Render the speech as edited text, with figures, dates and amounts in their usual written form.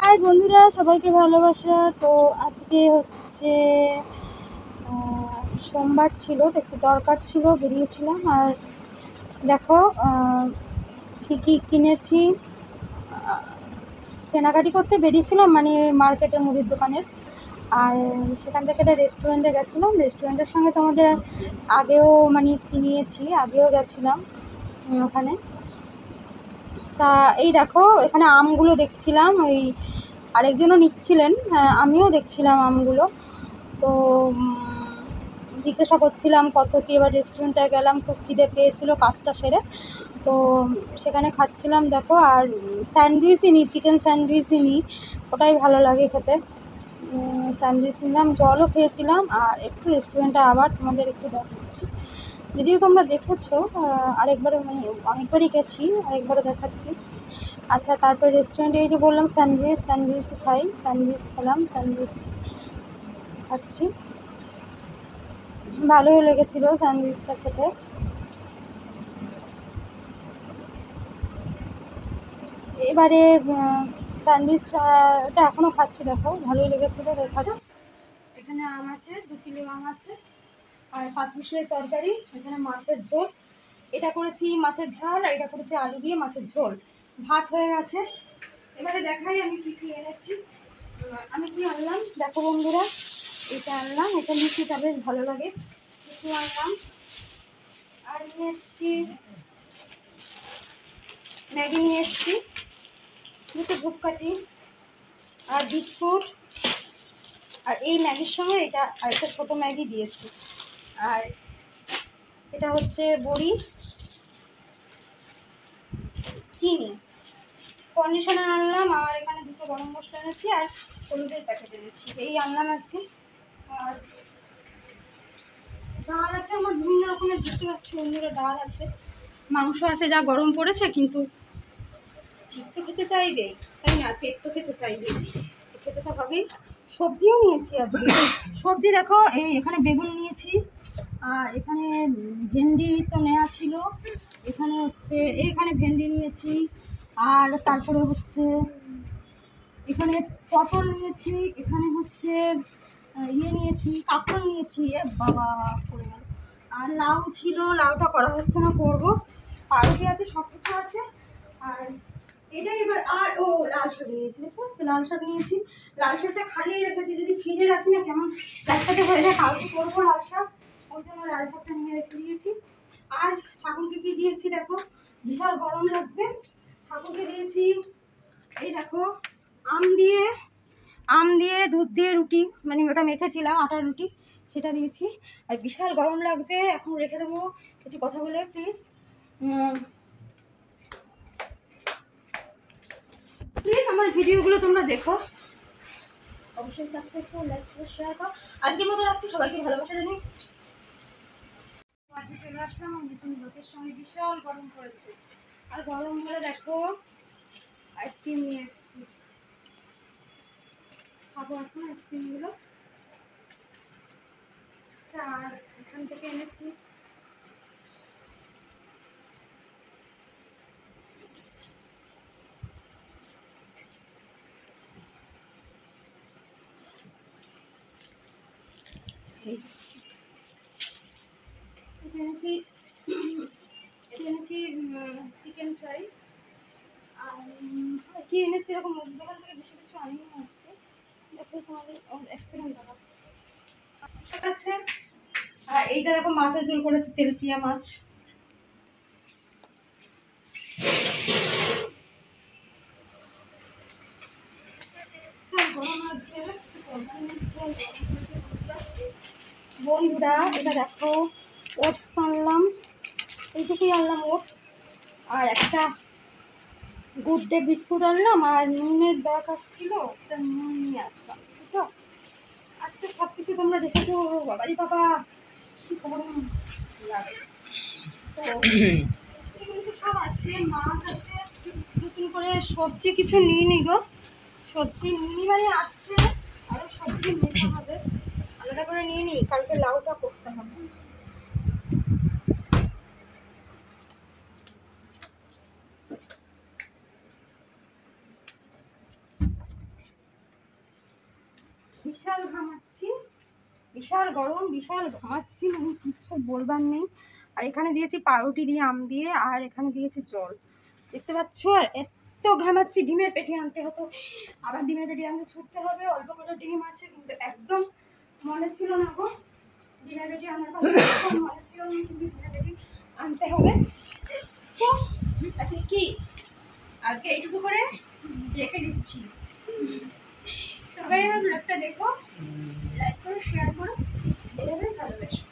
High বন্ধুরা, সবাইকে ভালোবাসা। তো আজকে হচ্ছে সোমবার ছিল, তো একটু দরকার ছিল, বেরিয়েছিলাম। আর দেখো কী কী কিনেছি। কেনাকাটি করতে বেরিয়েছিলাম, মানে মার্কেটে, মুদির দোকানের। আর সেখান থেকে একটা রেস্টুরেন্টে গেছিলাম। রেস্টুরেন্টের সঙ্গে তোমাদের আগেও মানে চিনিয়েছি, আগেও গেছিলাম ওখানে। তা এই দেখো, এখানে আমগুলো দেখছিলাম, ওই আরেকজনও নিচ্ছিলেন, আমিও দেখছিলাম আমগুলো। তো জিজ্ঞাসা করছিলাম কত কী। এবার রেস্টুরেন্টে গেলাম, খুব খিদে পেয়েছিল কাজটা সেরে, তো সেখানে খাচ্ছিলাম দেখো। আর স্যান্ডউইচই নিই, চিকেন স্যান্ডউইচই নিই, ওটাই ভালো লাগে খেতে। স্যান্ডউইচ নিলাম, জলও খেয়েছিলাম। আর একটু রেস্টুরেন্টটা আবার তোমাদের একটু দেখাচ্ছি, যদিও তোমরা দেখেছো আরেকবারও, মানে অনেকবারই গেছি, আরেকবারও দেখাচ্ছি। আচ্ছা, তারপর রেস্টুরেন্টে এই যে বললাম স্যান্ডউইচ খাই, স্যান্ডউইচ খেলাম, স্যান্ডউইচ খাচ্ছি। ভালোই লেগেছিল স্যান্ডউইচটা খেতে। এবারে স্যান্ডউইচটা এখনও খাচ্ছি, দেখো ভালোই লেগেছিলো, খাচ্ছি। এখানে আম আছে, 2 কিলো আম আছে, আর 5 মিশালি তরকারি। এখানে মাছের ঝোল, এটা করেছি মাছের ঝাল, আর এটা করেছি আলু দিয়ে মাছের ঝোল। ভাত হয়ে গেছে। এবারে দেখাই আমি কী কী এনেছি। আমি কি আনলাম দেখো বন্ধুরা, এটা আনলাম, এটা মিষ্টিটা বেশ ভালো লাগে, একটু আনলাম। আর নিয়ে এসছি ম্যাগি, নিয়ে এসছি দুটো ধূপকাঠি আর বিস্কুট। আর এই ম্যাগির সঙ্গে এটা আরেকটা ছোটো ম্যাগি দিয়েছি। আর এটা হচ্ছে বড়ি, চিনি, কন্ডিশনার আনলাম। আর এখানে দুটো গরম মশলা এনেছি, আর হলুদের প্যাকেট এনেছি, এই আনলাম আজকে। আর ডাল আছে আমার বিভিন্ন রকমের, দেখতে পাচ্ছি বন্ধুরা, ডাল আছে, মাংস আছে, যা গরম পড়েছে। কিন্তু ঠিক তো খেতে চাইবেই, তাই না? পেট তো খেতে চাইবেই, খেতে তো হবেই। সবজিও নিয়েছি আজকে। সবজি দেখো, এই এখানে বেগুন নিয়েছি, আর এখানে ভেন্ডি তো নেওয়া ছিল, এখানে হচ্ছে এইখানে ভেন্ডি নিয়েছি। আর তারপরে হচ্ছে এখানে পটল নিয়েছি, এখানে হচ্ছে ইয়ে নিয়েছি, কাঁকরোল নিয়েছি। এ বাবা, পড়ে গেল। আর লাউ ছিল, লাউটা করা হচ্ছে না, করবো। পাউরুটি আছে, সব কিছু আছে। আর এটাই এবার। আর ও, লাল শাক নিয়েছি, দেখতে পাচ্ছ, লাল শাক নিয়েছি। লাল শাকটা খালিয়ে রেখেছি, যদি ফ্রিজে রাখি না কেমন একসাথে হয়ে যায়, কালকে করবো লাল শাক, ওই জন্য লাল শাকটা নিয়ে রেখে দিয়েছি। আর ঠাকুরকে কি দিয়েছি দেখো, বিশাল গরম লাগছে, ঠাকুরকে দিয়েছি এই দেখো আম দিয়ে দুধ দিয়ে রুটি, মানে ওটা মেখেছিলাম আটার রুটি, সেটা দিয়েছি। আর বিশাল গরম লাগছে, এখন রেখে দেবো। কিছু কথা বলে প্লিজ, প্লিজ আমার ভিডিওগুলো তোমরা দেখো, অবশ্যই সাবস্ক্রাইব করো, লাইক করো, শেয়ার করো। আজকের মতো রাখছি, সবাইকে ভালোবাসা জানি। আজকে চলে আসলাম নতুন লোকের সঙ্গে, বিশাল গরম পড়েছে। আর গরম হলে দেখো আইসক্রিম নিয়ে এসছি, খাবো এখন আইসক্রিমগুলো। আর এখান থেকে এনেছি এনেছি চিকেন ফ্রাই। আর কি এনেছি এরকম, দোকান থেকে বেশি কিছু আনিনি আজকে। দেখো তোমাদের এক সেকেন্ড দাঁড়া, ঠিক আছে। আর এইটা দেখো, মাছের ঝোল করেছে, তেলপিয়া মাছ। বন্ধুরা এটা দেখো, ওটস আনলাম, এইটুকুই আনলাম ওটস। আর একটা গুড ডে বিস্কুট আনলাম, আর নুনের দরকার ছিল, একটা নুন নিয়ে আসলাম, বুঝছো। আজকে সব কিছু তোমরা দেখেছো, বাবারি বাবা কি গরম লাগে। তো এগুলো তো সব আছে, মাছ আছে। নতুন করে সবজি কিছু নিইনি গো, সবজি নিইনি মানে আছে, আরো সবজি নিতে হবে, আলাদা করে নিয়ে নিই, কালকে লাউটা করতে হবে। বিশাল ঘামাচ্ছি, বিশাল গরম, বিশাল ঘামাচ্ছি, মানে কিছু বলবার নেই। আর এখানে দিয়েছি পাউরুটি দিয়ে, আম দিয়ে, আর এখানে দিয়েছি জল, দেখতে পাচ্ছ। আর এত ঘামাচ্ছি, ডিমের পেটি আনতে হতো, আবার ডিমের পেটি আনতে ছুটতে হবে। অল্প করে ডিম আছে, কিন্তু একদম মনে ছিল না গো ডিমের পেটি আনার কথা, একদম মনে ছিল না, কিন্তু ডিমের পেটি আনতে হবে। তো আচ্ছা কি আজকে এইটুকু করে রেখে দিচ্ছি। সবাই আমার ব্লগটা দেখো, লাইক করো, শেয়ার করো, এভাবে ভালোবাসো।